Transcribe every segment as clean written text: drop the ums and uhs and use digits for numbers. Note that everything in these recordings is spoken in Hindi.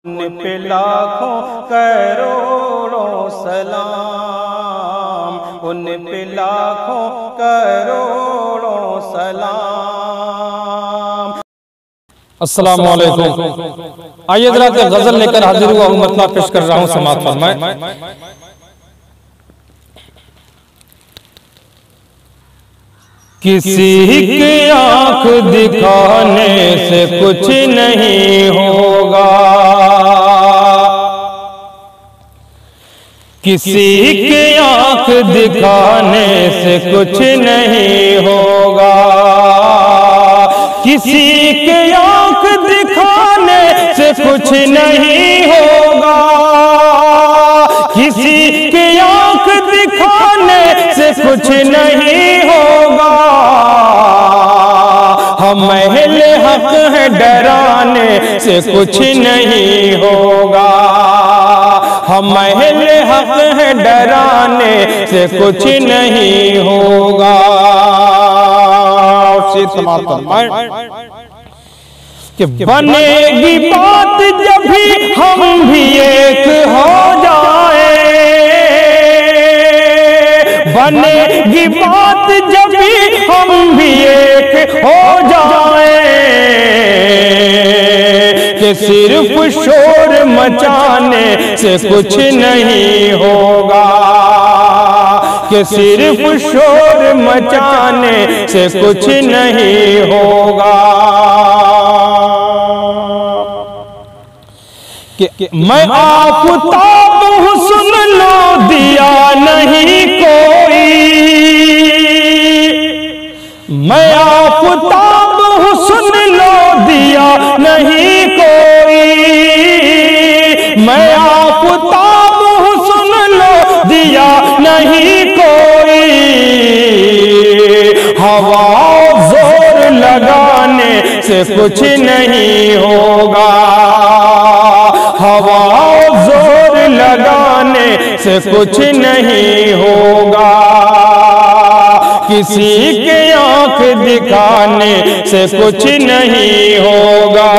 उन पे लाखों करोड़ों सलाम, उन पे लाखों करोड़ों सलाम। अस्सलामु अलैकुम। आइए जरा गजल लेकर हाजिर हुआ हूँ, मतलब पेश कर रहा हूँ, समाअत फरमाएं। किसी की आंख दिखाने से कुछ नहीं होगा, किसी की आंख दिखाने से कुछ नहीं होगा, किसी की आंख दिखाने से कुछ नहीं होगा, किसी की आंख दिखाने से कुछ नहीं होगा। हम अहले हक है, डराने से कुछ नहीं होगा, हम अहले हक है, डराने से कुछ नहीं होगा। कि बनेगी बात जब भी हम भी एक हो जाए, बनेगी बात जब भी हम भी एक हो जाए, कि सिर्फ शोर मचाने से कुछ नहीं होगा, कि सिर्फ शोर मचाने से कुछ नहीं होगा। कि मैं आफताब हूँ सुन लो दिया नहीं कोई, मैं आफताब हूँ सुन लो दिया नहीं कोई, मैं आफताब हूँ सुन लो दिया नहीं कोई। हवा जोर लगाने से कुछ नहीं होगा, हवा जोर लगाने से कुछ नहीं होगा, किसी के आंख दिखाने से कुछ नहीं होगा।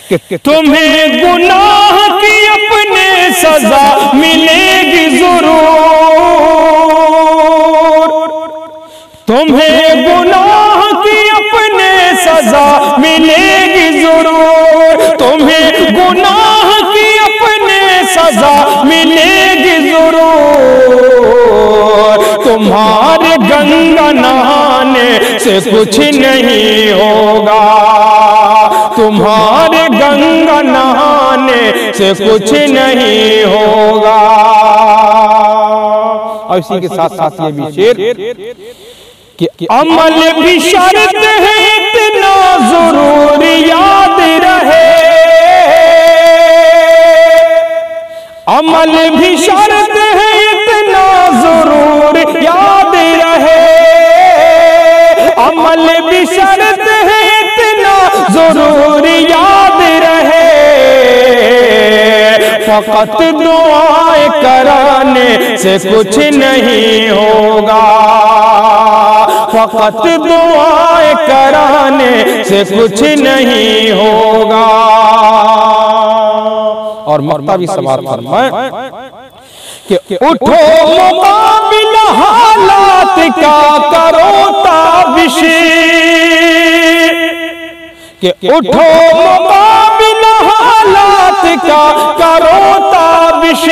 कि तुम्हें गुनाह की अपने सजा मिलेगी जरूर, तुम्हें गुनाह की अपने सजा मिलेगी जरूर, तुम्हें गुनाह की अपने सजा मिलेगी जरूर। तुम्हारे गंगा नहाने से कुछ नहीं होगा, तुम्हारे गंगा नहाने से कुछ नहीं होगा। और इसी के साथ साथ ये भी शेर कि अमल भी शर्त है इतना जरूर याद रहे, अमल भी शर्त है इतना जरूर याद रहे, अमल भी शर्त है इतना जरूर याद रहे। फकत दुआएं कराने से कुछ नहीं होगा, फकत दुआएं कराने से कुछ नहीं होगा। और मक्ता भी समाअत फरमाएं कि उठो मुकाबिला हालात का करो ताबिश, कि उठो मुकाबिला हालात का करो ताबिश,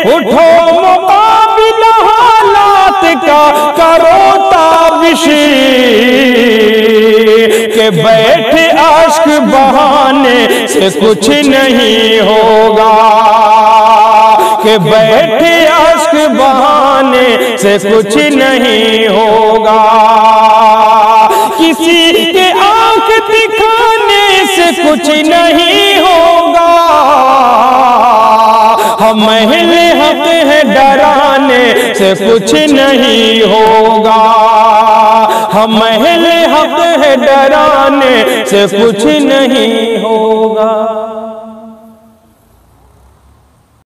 उठो मुकाबिला हालात का करो ताबिश, के बैठे आश्क बहाने से कुछ नहीं होगा, के बैठे आश्क बहाने से कुछ नहीं होगा, किसी के आंख दिखाने से कुछ नहीं होगा। हम अहले हक है, डराने से कुछ नहीं होगा, हम अहले हक है, डराने से कुछ नहीं होगा।